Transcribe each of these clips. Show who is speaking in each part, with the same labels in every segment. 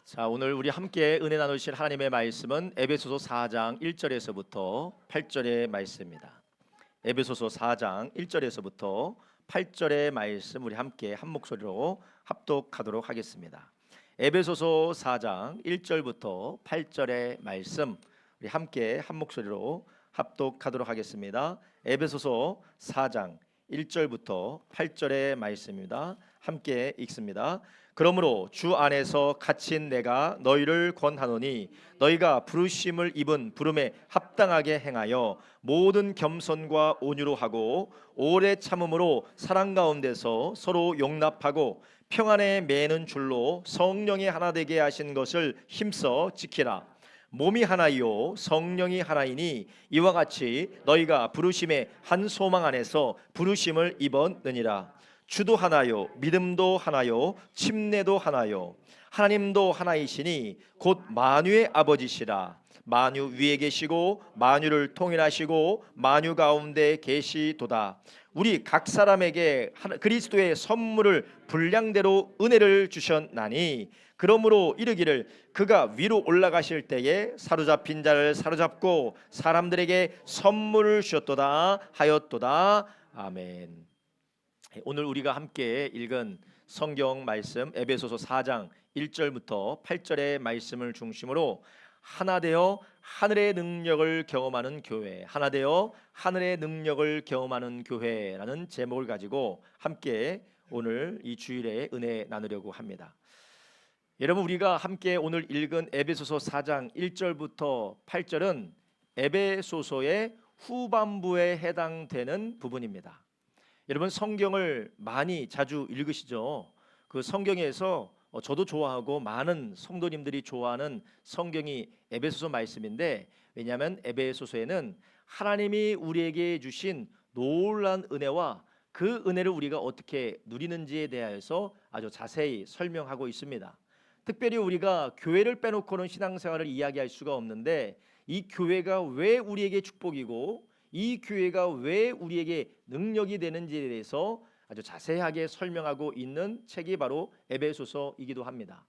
Speaker 1: 자, 오늘 우리 함께 은혜 나누실 하나님의 말씀은 에베소서 4장 1절에서부터 8절의 말씀입니다. 에베소서 4장 1절에서부터 8절의 말씀 우리 함께 한 목소리로 합독하도록 하겠습니다. 에베소서 4장 1절부터 8절의 말씀 우리 함께 한 목소리로 합독하도록 하겠습니다. 에베소서 4장 1절부터 8절의 말씀입니다. 함께 읽습니다. 그러므로 주 안에서 갇힌 내가 너희를 권하노니 너희가 부르심을 입은 부름에 합당하게 행하여 모든 겸손과 온유로 하고 오래 참음으로 사랑 가운데서 서로 용납하고 평안에 매는 줄로 성령이 하나 되게 하신 것을 힘써 지키라. 몸이 하나이요 성령이 하나이니 이와 같이 너희가 부르심의 한 소망 안에서 부르심을 입었느니라. 주도 하나요 믿음도 하나요 침례도 하나요 하나님도 하나이시니 곧 만유의 아버지시라. 만유 위에 계시고 만유를 통일하시고 만유 가운데 계시도다. 우리 각 사람에게 그리스도의 선물을 분량대로 은혜를 주셨나니 그러므로 이르기를 그가 위로 올라가실 때에 사로잡힌 자를 사로잡고 사람들에게 선물을 주셨도다 하였도다. 아멘. 오늘 우리가 함께 읽은 성경 말씀 에베소서 4장 1절부터 8절의 말씀을 중심으로 하나 되어 하늘의 능력을 경험하는 교회, 하나 되어 하늘의 능력을 경험하는 교회라는 제목을 가지고 함께 오늘 이 주일에 은혜 나누려고 합니다. 여러분, 우리가 함께 오늘 읽은 에베소서 4장 1절부터 8절은 에베소서의 후반부에 해당되는 부분입니다. 여러분, 성경을 많이 자주 읽으시죠? 그 성경에서 저도 좋아하고 많은 성도님들이 좋아하는 성경이 에베소서 말씀인데, 왜냐하면 에베소서에는 하나님이 우리에게 주신 놀라운 은혜와 그 은혜를 우리가 어떻게 누리는지에 대하여서 아주 자세히 설명하고 있습니다. 특별히 우리가 교회를 빼놓고는 신앙생활을 이야기할 수가 없는데, 이 교회가 왜 우리에게 축복이고 이 교회가 왜 우리에게 능력이 되는지에 대해서 아주 자세하게 설명하고 있는 책이 바로 에베소서이기도 합니다.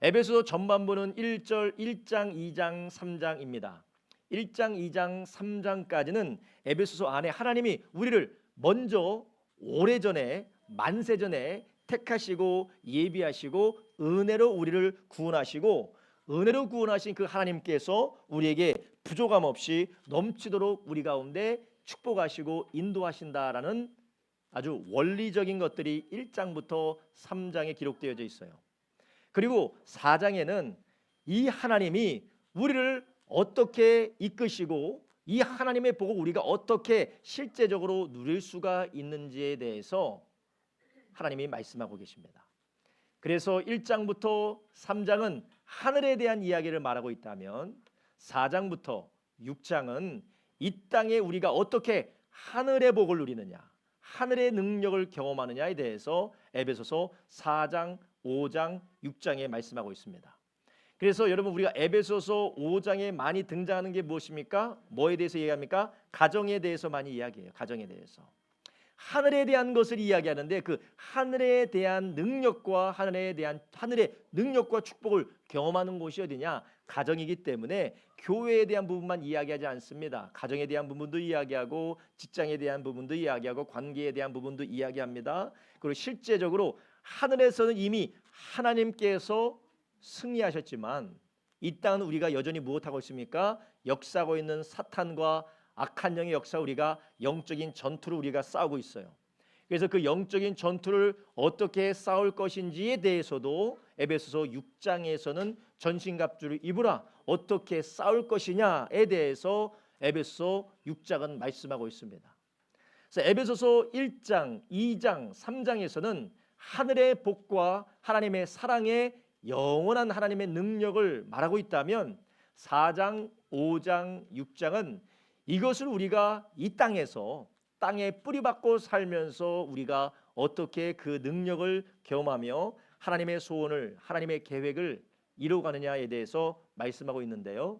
Speaker 1: 에베소서 전반부는 1장, 2장, 3장입니다. 1장, 2장, 3장까지는 에베소서 안에 하나님이 우리를 먼저 오래전에 만세전에 택하시고 예비하시고 은혜로 우리를 구원하시고 은혜로 구원하신 그 하나님께서 우리에게 부족함 없이 넘치도록 우리 가운데 축복하시고 인도하신다라는 아주 원리적인 것들이 1장부터 3장에 기록되어져 있어요. 그리고 4장에는 이 하나님이 우리를 어떻게 이끄시고 이 하나님의 복을 우리가 어떻게 실제적으로 누릴 수가 있는지에 대해서 하나님이 말씀하고 계십니다. 그래서 1장부터 3장은 하늘에 대한 이야기를 말하고 있다면 4장부터 6장은 이 땅에 우리가 어떻게 하늘의 복을 누리느냐, 하늘의 능력을 경험하느냐에 대해서 에베소서 4장, 5장, 6장에 말씀하고 있습니다. 그래서 여러분, 우리가 에베소서 5장에 많이 등장하는 게 무엇입니까? 뭐에 대해서 얘기합니까? 가정에 대해서 많이 이야기해요. 가정에 대해서. 하늘에 대한 것을 이야기하는데 그 하늘에 대한 능력과 하늘의 능력과 축복을 경험하는 곳이 어디냐? 가정이기 때문에 교회에 대한 부분만 이야기하지 않습니다. 가정에 대한 부분도 이야기하고 직장에 대한 부분도 이야기하고 관계에 대한 부분도 이야기합니다. 그리고 실제적으로 하늘에서는 이미 하나님께서 승리하셨지만 이 땅은 우리가 여전히 무엇하고 있습니까? 역사하고 있는 사탄과 악한 영의 역사, 우리가 영적인 전투를 우리가 싸우고 있어요. 그래서 그 영적인 전투를 어떻게 싸울 것인지에 대해서도 에베소서 6장에서는 전신갑주를 입으라, 어떻게 싸울 것이냐에 대해서 에베소서 6장은 말씀하고 있습니다. 그래서 에베소서 1장, 2장, 3장에서는 하늘의 복과 하나님의 사랑의 영원한 하나님의 능력을 말하고 있다면 4장, 5장, 6장은 이것을 우리가 이 땅에서 땅에 뿌리박고 살면서 우리가 어떻게 그 능력을 경험하며 하나님의 소원을, 하나님의 계획을 이루어가느냐에 대해서 말씀하고 있는데요.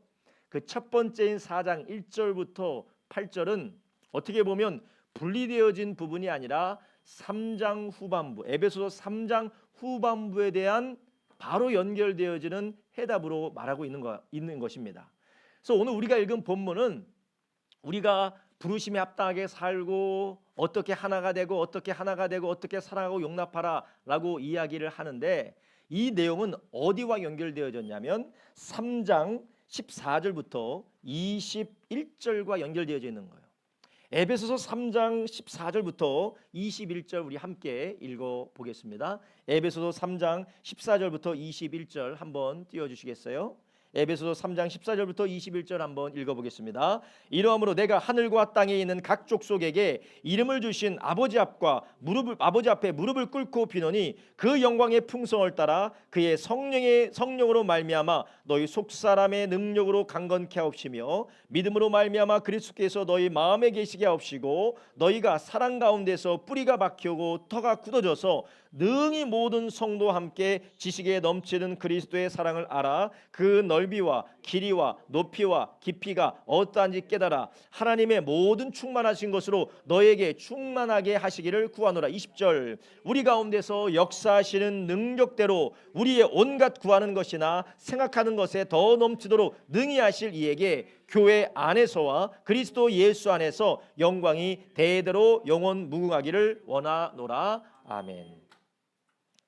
Speaker 1: 그 첫 번째인 4장 1절부터 8절은 어떻게 보면 분리되어진 부분이 아니라 3장 후반부, 에베소서 3장 후반부에 대한 바로 연결되어지는 해답으로 말하고 있는 것입니다. 그래서 오늘 우리가 읽은 본문은 우리가 부르심에 합당하게 살고 어떻게 하나가 되고 어떻게 하나가 되고 어떻게 사랑하고 용납하라라고 이야기를 하는데, 이 내용은 어디와 연결되어졌냐면 3장 14절부터 21절과 연결되어져 있는 거예요. 에베소서 3장 14절부터 21절 우리 함께 읽어보겠습니다. 에베소서 3장 14절부터 21절 한번 띄워주시겠어요? 에베소서 3장 14절부터 21절 한번 읽어보겠습니다. 이러함으로 내가 하늘과 땅에 있는 각 족속에게 이름을 주신 아버지 앞에 무릎을 꿇고 비노니 그 영광의 풍성을 따라 그의 성령으로 말미암아 너희 속사람의 능력으로 강건케 하옵시며 믿음으로 말미암아 그리스도께서 너희 마음에 계시게 하옵시고 너희가 사랑 가운데서 뿌리가 박히고 터가 굳어져서 능히 모든 성도와 함께 지식에 넘치는 그리스도의 사랑을 알아 그 넓이와 길이와 높이와 깊이가 어떠한지 깨달아 하나님의 모든 충만하신 것으로 너에게 충만하게 하시기를 구하노라. 20절 우리 가운데서 역사하시는 능력대로 우리의 온갖 구하는 것이나 생각하는 것에 더 넘치도록 능히 하실 이에게 교회 안에서와 그리스도 예수 안에서 영광이 대대로 영원 무궁하기를 원하노라. 아멘.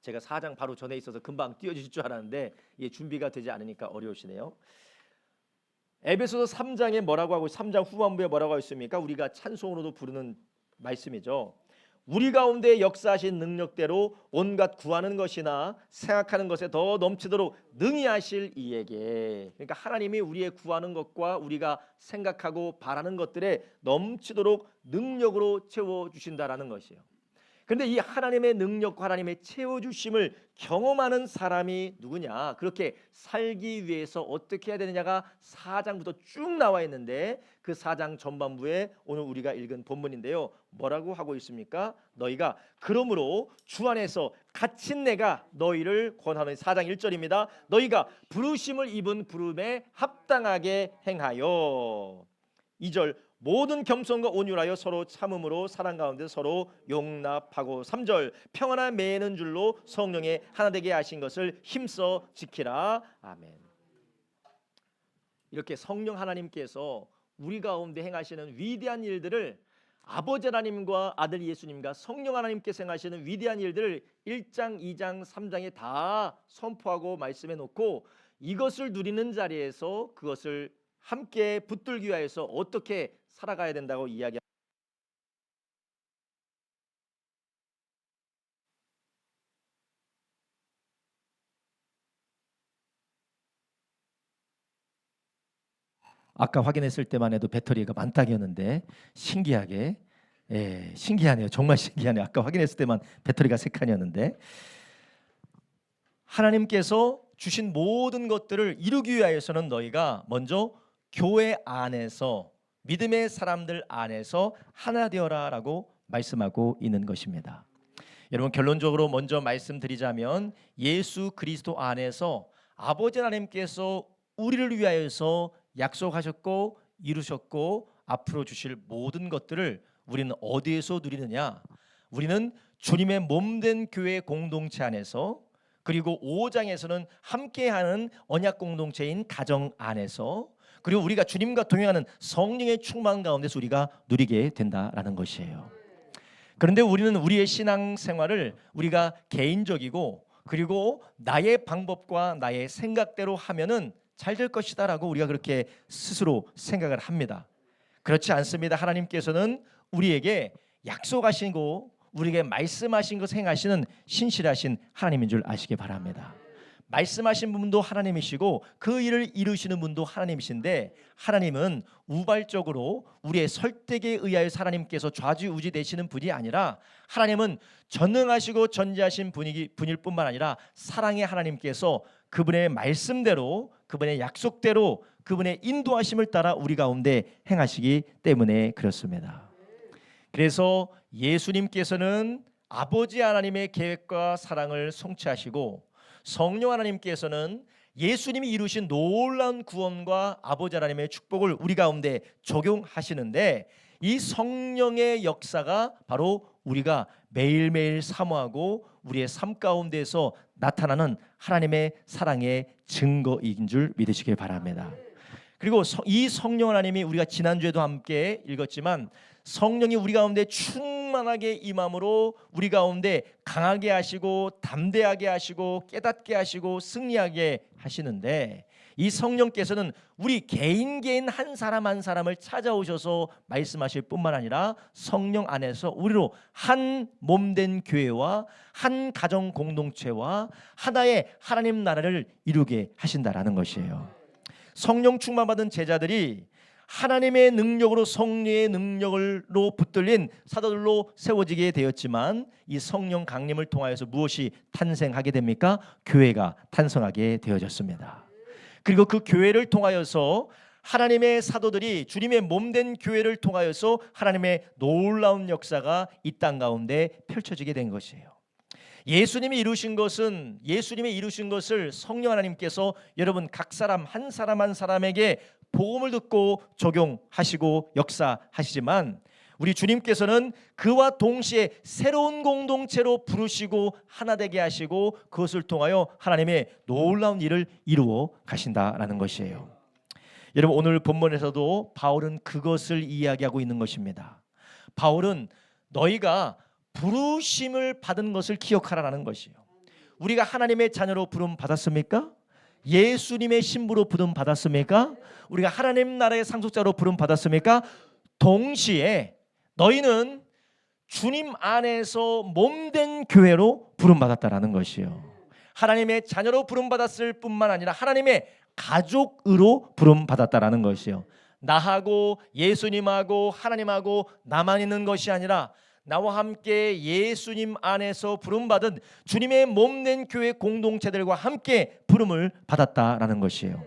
Speaker 1: 제가 4장 바로 전에 있어서 금방 띄워주실 줄 알았는데 이게 준비가 되지 않으니까 어려우시네요. 에베소서 3장에 뭐라고 하고 3장 후반부에 뭐라고 하고 있습니까? 우리가 찬송으로도 부르는 말씀이죠. 우리 가운데 역사하신 능력대로 온갖 구하는 것이나 생각하는 것에 더 넘치도록 능히 하실 이에게, 그러니까 하나님이 우리의 구하는 것과 우리가 생각하고 바라는 것들에 넘치도록 능력으로 채워주신다라는 것이에요. 그런데 이 하나님의 능력과 하나님의 채워주심을 경험하는 사람이 누구냐, 그렇게 살기 위해서 어떻게 해야 되느냐가 4장부터 쭉 나와 있는데 그 4장 전반부에 오늘 우리가 읽은 본문인데요, 뭐라고 하고 있습니까? 너희가 그러므로 주 안에서 갇힌 내가 너희를 권하노니, 4장 1절입니다. 너희가 부르심을 입은 부름에 합당하게 행하여. 2절 모든 겸손과 온유하여 서로 참음으로 사랑 가운데 서로 용납하고. 3절 평안을 매는 줄로 성령의 하나 되게 하신 것을 힘써 지키라. 아멘. 이렇게 성령 하나님께서 우리 가운데 행하시는 위대한 일들을 아버지 하나님과 아들 예수님과 성령 하나님께서 행하시는 위대한 일들을 1장, 2장, 3장에 다 선포하고 말씀해 놓고 이것을 누리는 자리에서 그것을 함께 붙들기 위해서 어떻게 살아가야 된다고 이야기합니다. 아까 확인했을 때만 해도 배터리가 만땅이었는데 신기하게, 신기하네요. 정말 신기하네요. 아까 확인했을 때만 배터리가 3칸이었는데 하나님께서 주신 모든 것들을 이루기 위하여서는 너희가 먼저 교회 안에서 믿음의 사람들 안에서 하나 되어라라고 말씀하고 있는 것입니다. 여러분, 결론적으로 먼저 말씀드리자면 예수 그리스도 안에서 아버지 하나님께서 우리를 위하여서 약속하셨고 이루셨고 앞으로 주실 모든 것들을 우리는 어디에서 누리느냐? 우리는 주님의 몸된 교회 공동체 안에서, 그리고 5장에서는 함께하는 언약 공동체인 가정 안에서, 그리고 우리가 주님과 동행하는 성령의 충만 가운데서 우리가 누리게 된다라는 것이에요. 그런데 우리는 우리의 신앙 생활을 우리가 개인적이고 그리고 나의 방법과 나의 생각대로 하면은 잘 될 것이다라고 우리가 그렇게 스스로 생각을 합니다. 그렇지 않습니다. 하나님께서는 우리에게 약속하시고 우리에게 말씀하신 것을 행하시는 신실하신 하나님인 줄 아시기 바랍니다. 말씀하신 분도 하나님이시고 그 일을 이루시는 분도 하나님이신데, 하나님은 우발적으로 우리의 설득에 의하여 하나님께서 좌지우지 되시는 분이 아니라, 하나님은 전능하시고 전지하신 분일 뿐만 아니라 사랑의 하나님께서 그분의 말씀대로, 그분의 약속대로, 그분의 인도하심을 따라 우리 가운데 행하시기 때문에 그렇습니다. 그래서 예수님께서는 아버지 하나님의 계획과 사랑을 성취하시고, 성령 하나님께서는 예수님이 이루신 놀라운 구원과 아버지 하나님의 축복을 우리 가운데 적용하시는데, 이 성령의 역사가 바로 우리가 매일매일 사모하고 우리의 삶 가운데서 나타나는 하나님의 사랑의 증거인 줄 믿으시길 바랍니다. 그리고 이 성령 하나님이 우리가 지난주에도 함께 읽었지만 성령이 우리 가운데 충만하게 임함으로 우리 가운데 강하게 하시고 담대하게 하시고 깨닫게 하시고 승리하게 하시는데, 이 성령께서는 우리 개인 한 사람 한 사람을 찾아오셔서 말씀하실 뿐만 아니라 성령 안에서 우리로 한 몸된 교회와 한 가정 공동체와 하나의 하나님 나라를 이루게 하신다라는 것이에요. 성령 충만받은 제자들이 하나님의 능력으로, 성령의 능력으로 붙들린 사도들로 세워지게 되었지만, 이 성령 강림을 통하여서 무엇이 탄생하게 됩니까? 교회가 탄생하게 되어졌습니다. 그리고 그 교회를 통하여서 하나님의 사도들이 주님의 몸된 교회를 통하여서 하나님의 놀라운 역사가 이 땅 가운데 펼쳐지게 된 것이에요. 예수님이 이루신 것을 성령 하나님께서 여러분 각 사람 한 사람에게 복음을 듣고 적용하시고 역사하시지만, 우리 주님께서는 그와 동시에 새로운 공동체로 부르시고 하나 되게 하시고 그것을 통하여 하나님의 놀라운 일을 이루어 가신다라는 것이에요. 여러분, 오늘 본문에서도 바울은 그것을 이야기하고 있는 것입니다. 바울은 너희가 부르심을 받은 것을 기억하라는 것이에요. 우리가 하나님의 자녀로 부름 받았습니까? 예수님의 신부로 부름 받았습니까? 우리가 하나님 나라의 상속자로 부름 받았습니까? 동시에 너희는 주님 안에서 몸된 교회로 부름 받았다라는 것이요. 하나님의 자녀로 부름 받았을 뿐만 아니라 하나님의 가족으로 부름 받았다라는 것이요. 나하고 예수님하고 하나님하고 나만 있는 것이 아니라 나와 함께 예수님 안에서 부름받은 주님의 몸된 교회 공동체들과 함께 부름을 받았다라는 것이에요.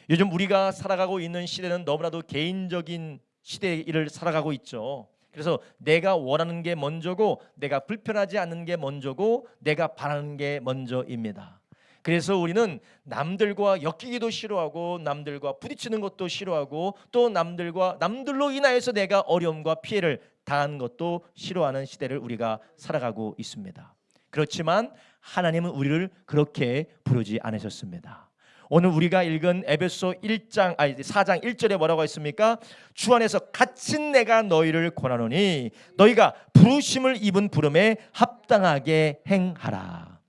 Speaker 1: 요즘 우리가 살아가고 있는 시대는 너무나도 개인적인 시대를 살아가고 있죠. 그래서 내가 원하는 게 먼저고, 내가 불편하지 않는 게 먼저고, 내가 바라는 게 먼저입니다. 그래서 우리는 남들과 엮이기도 싫어하고, 남들과 부딪히는 것도 싫어하고, 또 남들로 인하여서 내가 어려움과 피해를 당한 것도 싫어하는 시대를 우리가 살아가고 있습니다. 그렇지만 하나님은 우리를 그렇게 부르지 않으셨습니다. 오늘 우리가 읽은 에베소 4장 1절에 뭐라고 했습니까? 주 안에서 갇힌 내가 너희를 권하노니 너희가 부르심을 입은 부름에 합당하게 행하라.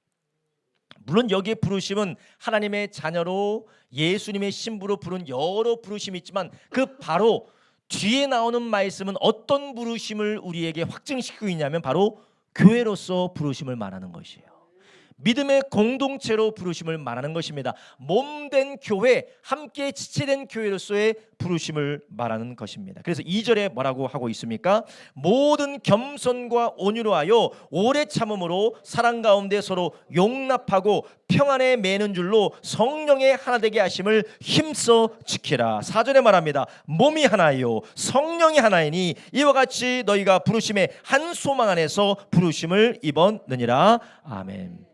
Speaker 1: 물론 여기에 부르심은 하나님의 자녀로 예수님의 신부로 부른 여러 부르심이 있지만, 그 바로 뒤에 나오는 말씀은 어떤 부르심을 우리에게 확증시키고 있냐면 바로 교회로서 부르심을 말하는 것이에요. 믿음의 공동체로 부르심을 말하는 것입니다. 몸된 교회, 함께 지체된 교회로서의 부르심을 말하는 것입니다. 그래서 2절에 뭐라고 하고 있습니까? 모든 겸손과 온유로 하여 오래 참음으로 사랑 가운데 서로 용납하고 평안에 매는 줄로 성령의 하나 되게 하심을 힘써 지키라. 4절에 말합니다. 몸이 하나요 성령이 하나이니 이와 같이 너희가 부르심의 한 소망 안에서 부르심을 입었느니라. 아멘.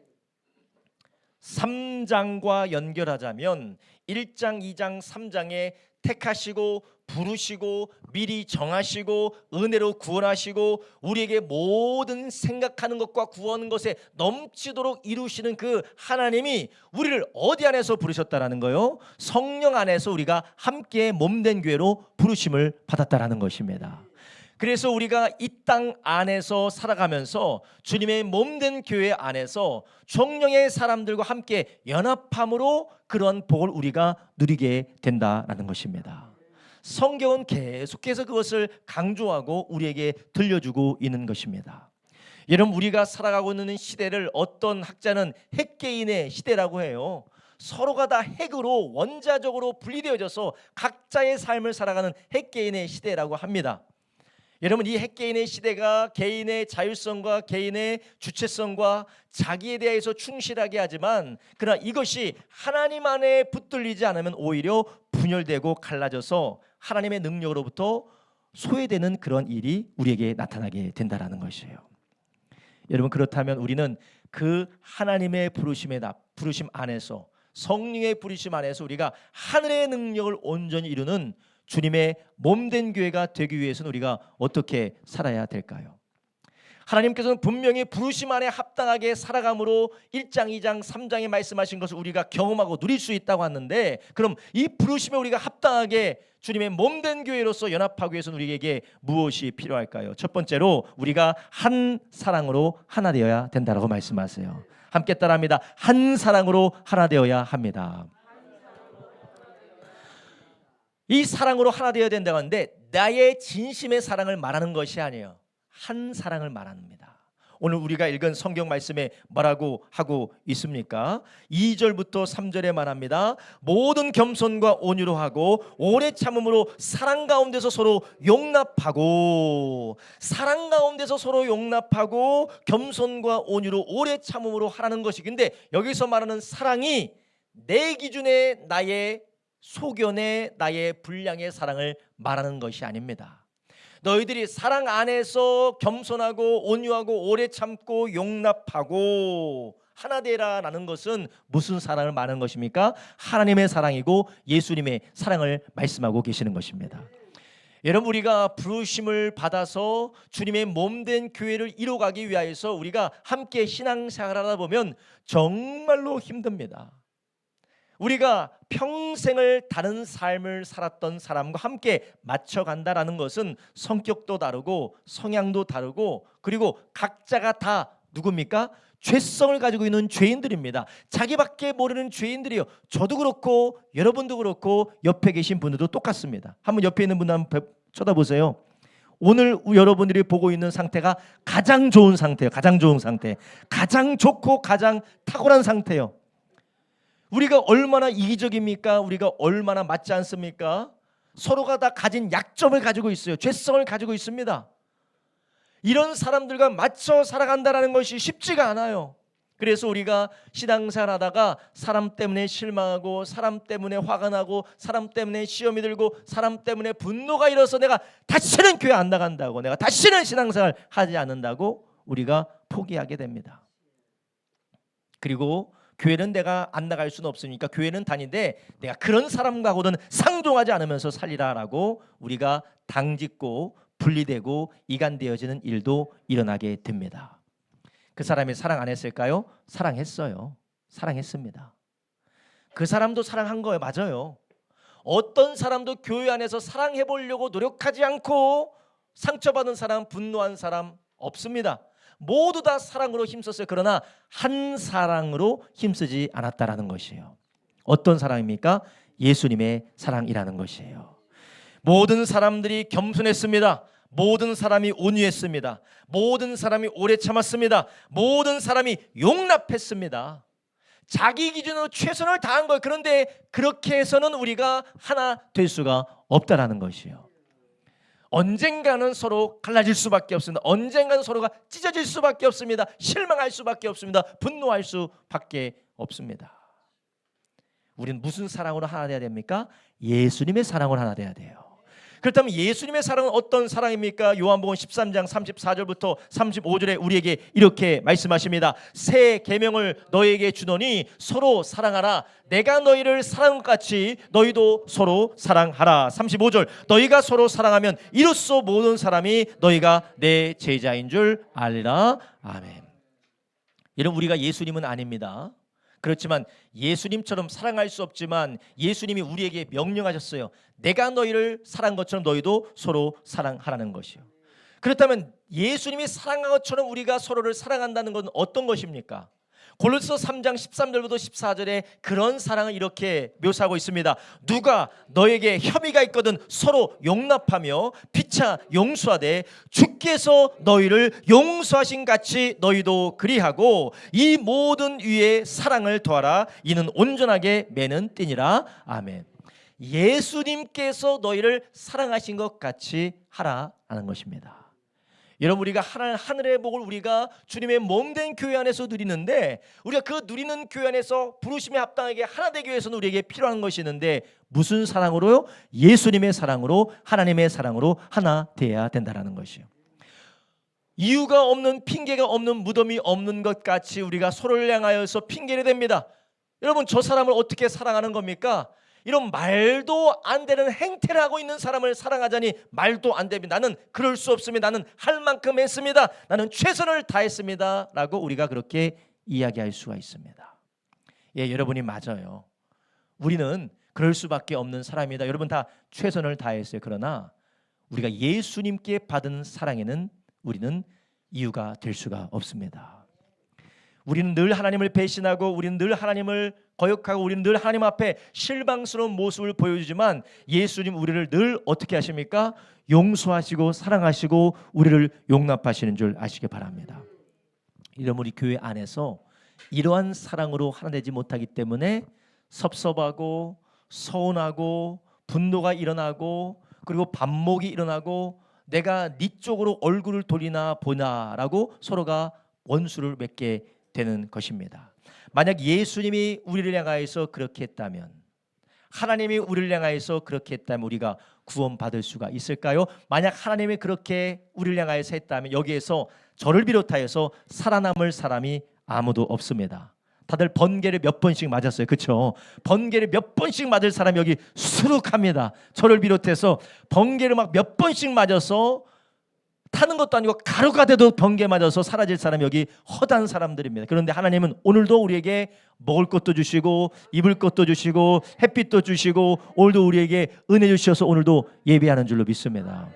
Speaker 1: 3장과 연결하자면 1장, 2장, 3장에 택하시고 부르시고 미리 정하시고 은혜로 구원하시고 우리에게 모든 생각하는 것과 구하는 것에 넘치도록 이루시는 그 하나님이 우리를 어디 안에서 부르셨다라는 거요? 성령 안에서 우리가 함께 몸된 교회로 부르심을 받았다라는 것입니다. 그래서 우리가 이 땅 안에서 살아가면서 주님의 몸된 교회 안에서 성령의 사람들과 함께 연합함으로 그런 복을 우리가 누리게 된다라는 것입니다. 성경은 계속해서 그것을 강조하고 우리에게 들려주고 있는 것입니다. 여러분, 우리가 살아가고 있는 시대를 어떤 학자는 핵개인의 시대라고 해요. 서로가 다 핵으로 원자적으로 분리되어져서 각자의 삶을 살아가는 핵개인의 시대라고 합니다. 여러분, 이 핵개인의 시대가 개인의 자율성과 개인의 주체성과 자기에 대해서 충실하게 하지만, 그러나 이것이 하나님 안에 붙들리지 않으면 오히려 분열되고 갈라져서 하나님의 능력으로부터 소외되는 그런 일이 우리에게 나타나게 된다는 것이에요. 여러분, 그렇다면 우리는 그 하나님의 부르심 안에서, 성령의 부르심 안에서 우리가 하늘의 능력을 온전히 이루는 주님의 몸된 교회가 되기 위해서는 우리가 어떻게 살아야 될까요? 하나님께서는 분명히 부르심 안에 합당하게 살아감으로 1장, 2장, 3장에 말씀하신 것을 우리가 경험하고 누릴 수 있다고 하는데, 그럼 이 부르심에 우리가 합당하게 주님의 몸된 교회로서 연합하기 위해서는 우리에게 무엇이 필요할까요? 첫 번째로 우리가 한 사랑으로 하나 되어야 된다라고 말씀하세요. 함께 따라합니다. 한 사랑으로 하나 되어야 합니다. 이 사랑으로 하나 되어야 된다고 하는데 나의 진심의 사랑을 말하는 것이 아니에요. 한 사랑을 말합니다. 오늘 우리가 읽은 성경 말씀에 뭐라고 하고 있습니까? 2절부터 3절에 말합니다. 모든 겸손과 온유로 하고 오래 참음으로 사랑 가운데서 서로 용납하고, 사랑 가운데서 서로 용납하고 겸손과 온유로 오래 참음으로 하라는 것이, 근데 여기서 말하는 사랑이 내 기준에 나의 소견의 나의 분량의 사랑을 말하는 것이 아닙니다. 너희들이 사랑 안에서 겸손하고 온유하고 오래 참고 용납하고 하나 되라라는 것은 무슨 사랑을 말하는 것입니까? 하나님의 사랑이고 예수님의 사랑을 말씀하고 계시는 것입니다. 여러분, 우리가 부르심을 받아서 주님의 몸된 교회를 이루어가기 위하여서 우리가 함께 신앙생활을 하다 보면 정말로 힘듭니다. 우리가 평생을 다른 삶을 살았던 사람과 함께 맞춰간다라는 것은 성격도 다르고 성향도 다르고, 그리고 각자가 다 누굽니까? 죄성을 가지고 있는 죄인들입니다. 자기밖에 모르는 죄인들이요. 저도 그렇고 여러분도 그렇고 옆에 계신 분들도 똑같습니다. 한번 옆에 있는 분 한번 쳐다보세요. 오늘 여러분들이 보고 있는 상태가 가장 좋은 상태예요. 가장 좋은 상태, 가장 좋고 가장 탁월한 상태예요. 우리가 얼마나 이기적입니까? 우리가 얼마나 맞지 않습니까? 서로가 다 가진 약점을 가지고 있어요. 죄성을 가지고 있습니다. 이런 사람들과 맞춰 살아간다는 것이 쉽지가 않아요. 그래서 우리가 신앙생활 하다가 사람 때문에 실망하고, 사람 때문에 화가 나고, 사람 때문에 시험이 들고, 사람 때문에 분노가 일어서 내가 다시는 교회 안 나간다고, 내가 다시는 신앙생활 하지 않는다고 우리가 포기하게 됩니다. 그리고 교회는 내가 안 나갈 수는 없으니까 교회는 다니는데 내가 그런 사람과고는 상종하지 않으면서 살리라라고 우리가 당짓고 분리되고 이간되어지는 일도 일어나게 됩니다. 그 사람이 사랑 안 했을까요? 사랑했어요. 사랑했습니다. 그 사람도 사랑한 거예요. 맞아요. 어떤 사람도 교회 안에서 사랑해 보려고 노력하지 않고 상처받은 사람, 분노한 사람 없습니다. 모두 다 사랑으로 힘썼어요. 그러나 한 사랑으로 힘쓰지 않았다라는 것이에요. 어떤 사랑입니까? 예수님의 사랑이라는 것이에요. 모든 사람들이 겸손했습니다. 모든 사람이 온유했습니다. 모든 사람이 오래 참았습니다. 모든 사람이 용납했습니다. 자기 기준으로 최선을 다한 거예요. 그런데 그렇게 해서는 우리가 하나 될 수가 없다라는 것이에요. 언젠가는 서로 갈라질 수밖에 없습니다. 언젠가는 서로가 찢어질 수밖에 없습니다. 실망할 수밖에 없습니다. 분노할 수밖에 없습니다. 우리는 무슨 사랑으로 하나 되어야 됩니까? 예수님의 사랑으로 하나 되어야 돼요. 그렇다면 예수님의 사랑은 어떤 사랑입니까? 요한복음 13장 34절부터 35절에 우리에게 이렇게 말씀하십니다. 새 계명을 너희에게 주노니 서로 사랑하라. 내가 너희를 사랑한 것 같이 너희도 서로 사랑하라. 35절, 너희가 서로 사랑하면 이로써 모든 사람이 너희가 내 제자인 줄 알리라. 아멘. 여러분, 우리가 예수님은 아닙니다. 그렇지만 예수님처럼 사랑할 수 없지만 예수님이 우리에게 명령하셨어요. 내가 너희를 사랑한 것처럼 너희도 서로 사랑하라는 것이요. 그렇다면 예수님이 사랑한 것처럼 우리가 서로를 사랑한다는 건 어떤 것입니까? 골로새서 3장 13절부터 14절에 그런 사랑을 이렇게 묘사하고 있습니다. 누가 너에게 혐의가 있거든 서로 용납하며 피차 용서하되 주께서 너희를 용서하신 같이 너희도 그리하고 이 모든 위에 사랑을 더하라. 이는 온전하게 매는 띠니라. 아멘. 예수님께서 너희를 사랑하신 것 같이 하라는 것입니다. 여러분, 우리가 하늘의 복을 우리가 주님의 몸된 교회 안에서 누리는데, 우리가 그 누리는 교회 안에서 부르심에 합당하게 하나 되기 위해서는 우리에게 필요한 것이 있는데, 무슨 사랑으로요? 예수님의 사랑으로, 하나님의 사랑으로 하나 되어야 된다는 것이요. 이유가 없는, 핑계가 없는, 무덤이 없는 것 같이 우리가 서로를 향하여서 핑계를 댑니다. 여러분, 저 사람을 어떻게 사랑하는 겁니까? 이런 말도 안 되는 행태를 하고 있는 사람을 사랑하자니 말도 안 됩니다. 나는 그럴 수 없습니다. 나는 할 만큼 했습니다. 나는 최선을 다했습니다. 라고 우리가 그렇게 이야기할 수가 있습니다. 예, 여러분이 맞아요. 우리는 그럴 수밖에 없는 사람이다. 여러분 다 최선을 다했어요. 그러나 우리가 예수님께 받은 사랑에는 우리는 이유가 될 수가 없습니다. 우리는 늘 하나님을 배신하고 우리는 늘 하나님을 거역하고 우리는 늘 하나님 앞에 실망스러운 모습을 보여주지만 예수님 우리를 늘 어떻게 하십니까? 용서하시고 사랑하시고 우리를 용납하시는 줄 아시기 바랍니다. 이런 우리 교회 안에서 이러한 사랑으로 하나 되지 못하기 때문에 섭섭하고 서운하고 분노가 일어나고 그리고 반목이 일어나고 내가 네 쪽으로 얼굴을 돌리나 보나라고 서로가 원수를 맺게 되는 것입니다. 만약 예수님이 우리를 향하여서 그렇게 했다면, 하나님이 우리를 향하여서 그렇게 했다면 우리가 구원받을 수가 있을까요? 만약 하나님이 그렇게 우리를 향하여서 했다면 여기에서 저를 비롯하여서 살아남을 사람이 아무도 없습니다. 다들 번개를 몇 번씩 맞았어요. 그렇죠? 번개를 몇 번씩 맞을 사람이 여기 수룩합니다. 저를 비롯해서 번개를 막 몇 번씩 맞아서 타는 것도 아니고 가루가 돼도 번개 맞아서 사라질 사람이 여기 허다한 사람들입니다. 그런데 하나님은 오늘도 우리에게 먹을 것도 주시고 입을 것도 주시고 햇빛도 주시고 오늘도 우리에게 은혜 주셔서 오늘도 예배하는 줄로 믿습니다.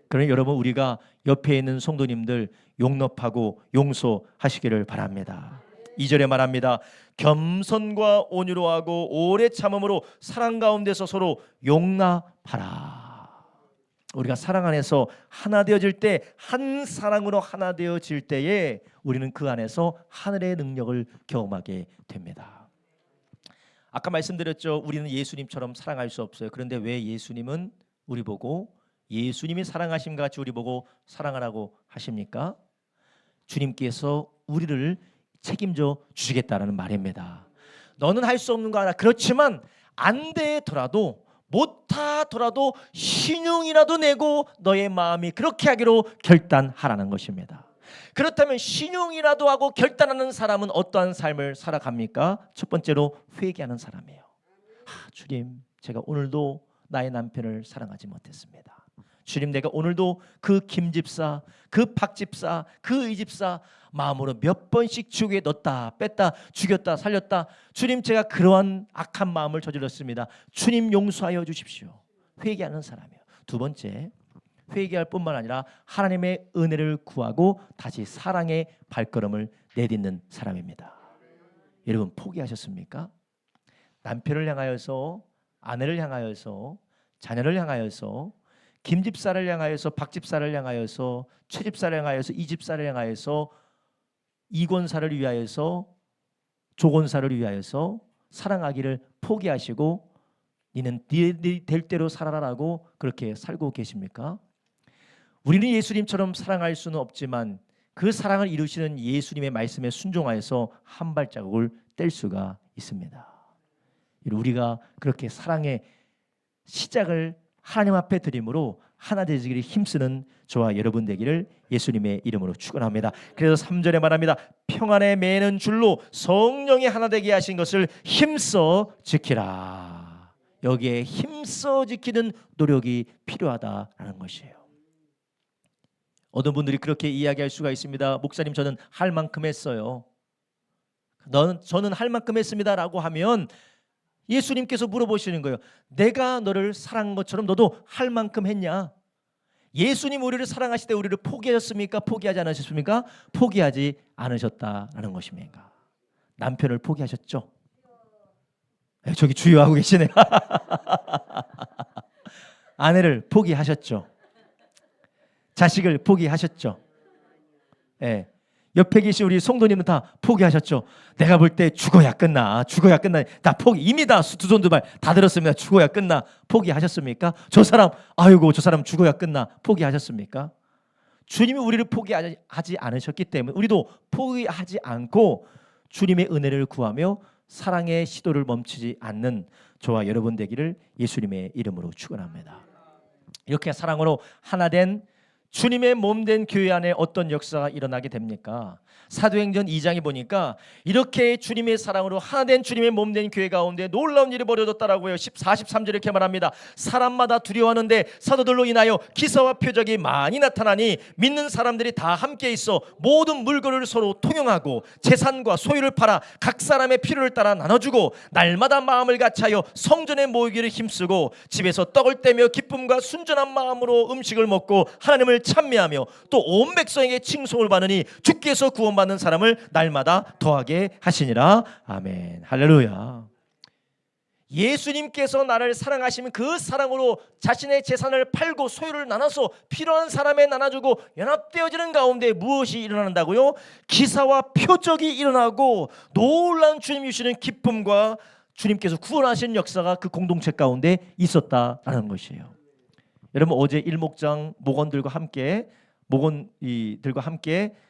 Speaker 1: 그러니 여러분 우리가 옆에 있는 성도님들 용납하고 용서하시기를 바랍니다. 2절에 말합니다. 겸손과 온유로 하고 오래 참음으로 사랑 가운데서 서로 용납하라. 우리가 사랑 안에서 하나 되어질 때, 한 사랑으로 하나 되어질 때에 우리는 그 안에서 하늘의 능력을 경험하게 됩니다. 아까 말씀드렸죠. 우리는 예수님처럼 사랑할 수 없어요. 그런데 왜 예수님은 우리 보고 예수님이 사랑하신 것 같이 우리 보고 사랑하라고 하십니까? 주님께서 우리를 책임져 주시겠다라는 말입니다. 너는 할 수 없는 거 알아. 그렇지만 안 되더라도 못하더라도 신용이라도 내고 너의 마음이 그렇게 하기로 결단하라는 것입니다. 그렇다면 신용이라도 하고 결단하는 사람은 어떠한 삶을 살아갑니까? 첫 번째로 회개하는 사람이에요. 주님, 제가 오늘도 나의 남편을 사랑하지 못했습니다. 주님, 내가 오늘도 그 김집사, 그 박집사, 그 이집사 마음으로 몇 번씩 지옥에 넣었다 뺐다 죽였다 살렸다. 주님, 제가 그러한 악한 마음을 저질렀습니다. 주님 용서하여 주십시오. 회개하는 사람이에요. 두 번째, 회개할 뿐만 아니라 하나님의 은혜를 구하고 다시 사랑의 발걸음을 내딛는 사람입니다. 여러분 포기하셨습니까? 남편을 향하여서, 아내를 향하여서, 자녀를 향하여서, 김집사를 향하여서, 박집사를 향하여서, 최집사를 향하여서, 이집사를 향하여서, 이권사를 위하여서, 조권사를 위하여서 사랑하기를 포기하시고 니는 네 될 대로 살아라라고 그렇게 살고 계십니까? 우리는 예수님처럼 사랑할 수는 없지만 그 사랑을 이루시는 예수님의 말씀에 순종하여서 한 발자국을 뗄 수가 있습니다. 우리가 그렇게 사랑의 시작을 하나님 앞에 드림으로 하나 되시기를 힘쓰는 저와 여러분 되기를 예수님의 이름으로 축원합니다. 그래서 3절에 말합니다. 평안에 매는 줄로 성령이 하나 되게 하신 것을 힘써 지키라. 여기에 힘써 지키는 노력이 필요하다라는 것이에요. 어떤 분들이 그렇게 이야기할 수가 있습니다. 목사님, 저는 할 만큼 했어요. 저는 할 만큼 했습니다라고 하면 예수님께서 물어보시는 거예요. 내가 너를 사랑한 것처럼 너도 할 만큼 했냐? 예수님 우리를 사랑하실 때 우리를 포기하셨습니까? 포기하지 않으셨습니까? 포기하지 않으셨다라는 것입니까? 남편을 포기하셨죠? 저기 주의하고 계시네요. 아내를 포기하셨죠? 자식을 포기하셨죠? 예. 옆에 계신 우리 성도님은 다 포기하셨죠? 내가 볼 때 죽어야 끝나. 죽어야 끝나. 다 포기. 이미 다 두 손 두 발 다 들었습니다. 죽어야 끝나. 포기하셨습니까? 저 사람 죽어야 끝나. 포기하셨습니까? 주님이 우리를 포기하지 않으셨기 때문에 우리도 포기하지 않고 주님의 은혜를 구하며 사랑의 시도를 멈추지 않는 저와 여러분 되기를 예수님의 이름으로 축원합니다. 이렇게 사랑으로 하나 된 주님의 몸 된 교회 안에 어떤 역사가 일어나게 됩니까? 사도행전 2장에 보니까 이렇게 주님의 사랑으로 하나 된 주님의 몸된 교회 가운데 놀라운 일이 벌어졌다라고요. 43절 이렇게 말합니다. 사람마다 두려워하는데 사도들로 인하여 기사와 표적이 많이 나타나니 믿는 사람들이 다 함께 있어 모든 물건을 서로 통용하고 재산과 소유를 팔아 각 사람의 필요를 따라 나눠주고 날마다 마음을 같이하여 성전에 모이기를 힘쓰고 집에서 떡을 떼며 기쁨과 순전한 마음으로 음식을 먹고 하나님을 찬미하며 또 온 백성에게 칭송을 받으니 주께서 구원받는 사람을 날마다 더하게 하시니라. 아멘. 할렐루야. 예수님께서 나를 사랑하시면 그 사랑으로 자신의 재산을 팔고 소유를 나눠서 필요한 사람에 나눠주고 연합되어지는 가운데 무엇이 일어난다고요? 기사와 표적이 일어나고 놀라운 주님 주시는 기쁨과 주님께서 구원하시는 역사가 그 공동체 가운데 있었다라는 것이에요. 여러분, 어제 일목장 목원들과 함께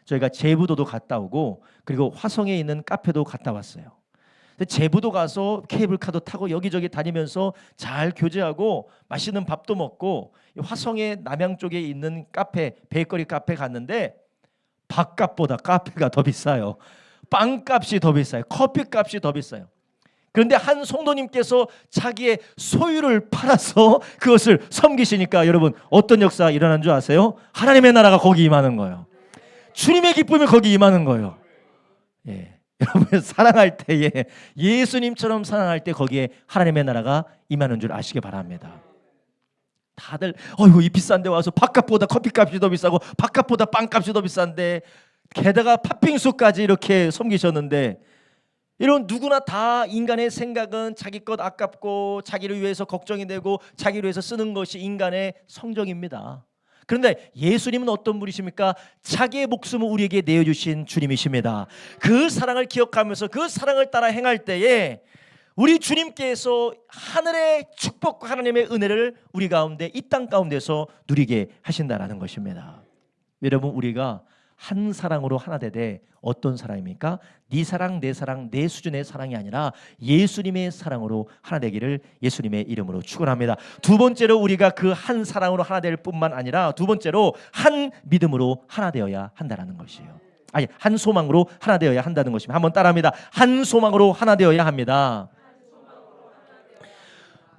Speaker 1: 저희가 제부도도 갔다 오고 그리고 화성에 있는 카페도 갔다 왔어요. 제부도 가서 케이블카도 타고 여기저기 다니면서 잘 교제하고 맛있는 밥도 먹고 화성의 남양 쪽에 있는 카페, 베이커리 카페 갔는데 밥값보다 카페가 더 비싸요. 빵값이 더 비싸요. 커피값이 더 비싸요. 그런데 한 성도님께서 자기의 소유를 팔아서 그것을 섬기시니까 여러분 어떤 역사가 일어난 줄 아세요? 하나님의 나라가 거기 임하는 거예요. 주님의 기쁨이 거기 임하는 거예요. 예. 여러분 사랑할 때에 예수님처럼 사랑할 때 거기에 하나님의 나라가 임하는 줄 아시기 바랍니다. 다들 이 비싼 데 와서 밥값보다 커피값이 더 비싸고 밥값보다 빵값이 더 비싼데 게다가 팥빙수까지 이렇게 섬기셨는데 이런 누구나 다 인간의 생각은 자기 것 아깝고 자기를 위해서 걱정이 되고 자기를 위해서 쓰는 것이 인간의 성정입니다. 그런데 예수님은 어떤 분이십니까? 자기의 목숨을 우리에게 내어주신 주님이십니다. 그 사랑을 기억하면서 그 사랑을 따라 행할 때에 우리 주님께서 하늘의 축복과 하나님의 은혜를 우리 가운데 이 땅 가운데서 누리게 하신다라는 것입니다. 여러분 우리가 한 사랑으로 하나 되되 어떤 사랑입니까? 네 사랑 내 사랑 내 수준의 사랑이 아니라 예수님의 사랑으로 하나 되기를 예수님의 이름으로 축원합니다. 두 번째로 우리가 그 한 사랑으로 하나 될 뿐만 아니라 두 번째로 한 믿음으로 하나 되어야 한다는 것이에요. 아니 한 소망으로 하나 되어야 한다는 것입니다. 한번 따라합니다. 한 소망으로 하나 되어야 합니다.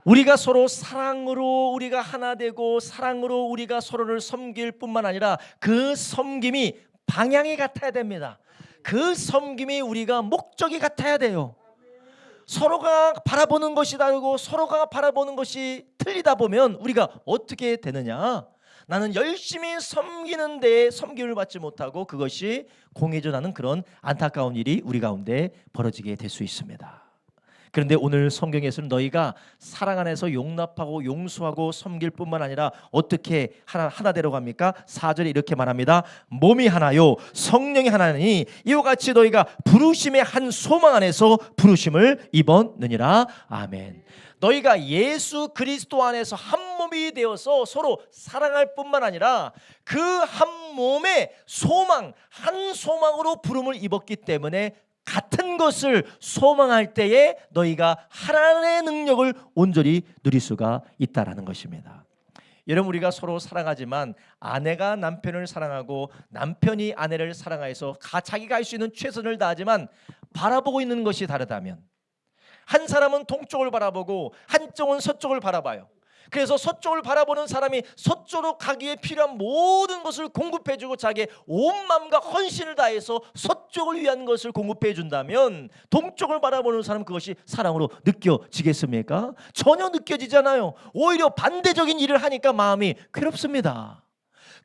Speaker 1: 우리가 서로 사랑으로 우리가 하나 되고 사랑으로 우리가 서로를 섬길 뿐만 아니라 그 섬김이 방향이 같아야 됩니다. 그 섬김이 우리가 목적이 같아야 돼요. 서로가 바라보는 것이 다르고 서로가 바라보는 것이 틀리다 보면 우리가 어떻게 되느냐? 나는 열심히 섬기는데 섬김을 받지 못하고 그것이 공회전하는 그런 안타까운 일이 우리 가운데 벌어지게 될 수 있습니다. 그런데 오늘 성경에서는 너희가 사랑 안에서 용납하고 용서하고 섬길 뿐만 아니라 어떻게 하나 되려고 합니까? 4절에 이렇게 말합니다. 몸이 하나요 성령이 하나니 이와 같이 너희가 부르심의 한 소망 안에서 부르심을 입었느니라. 아멘. 너희가 예수 그리스도 안에서 한 몸이 되어서 서로 사랑할 뿐만 아니라 그 한 몸의 소망, 한 소망으로 부름을 입었기 때문에 같은 것을 소망할 때에 너희가 하나님의 능력을 온전히 누릴 수가 있다라는 것입니다. 여러분 우리가 서로 사랑하지만 아내가 남편을 사랑하고 남편이 아내를 사랑해서 자기가 할 수 있는 최선을 다하지만 바라보고 있는 것이 다르다면 한 사람은 동쪽을 바라보고 한쪽은 서쪽을 바라봐요. 그래서 서쪽을 바라보는 사람이 서쪽으로 가기 위해 필요한 모든 것을 공급해주고 자기의 온 마음과 헌신을 다해서 서쪽을 위한 것을 공급해 준다면 동쪽을 바라보는 사람은 그것이 사랑으로 느껴지겠습니까? 전혀 느껴지잖아요. 오히려 반대적인 일을 하니까 마음이 괴롭습니다.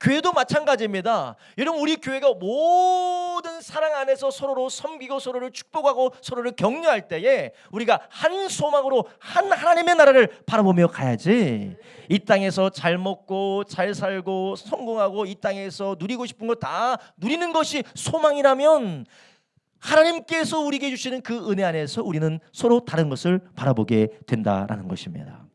Speaker 1: 교회도 마찬가지입니다. 여러분 우리 교회가 모든 사랑 안에서 서로를 섬기고 서로를 축복하고 서로를 격려할 때에 우리가 한 소망으로 한 하나님의 나라를 바라보며 가야지. 이 땅에서 잘 먹고 잘 살고 성공하고 이 땅에서 누리고 싶은 거 다 누리는 것이 소망이라면 하나님께서 우리에게 주시는 그 은혜 안에서 우리는 서로 다른 것을 바라보게 된다라는 것입니다.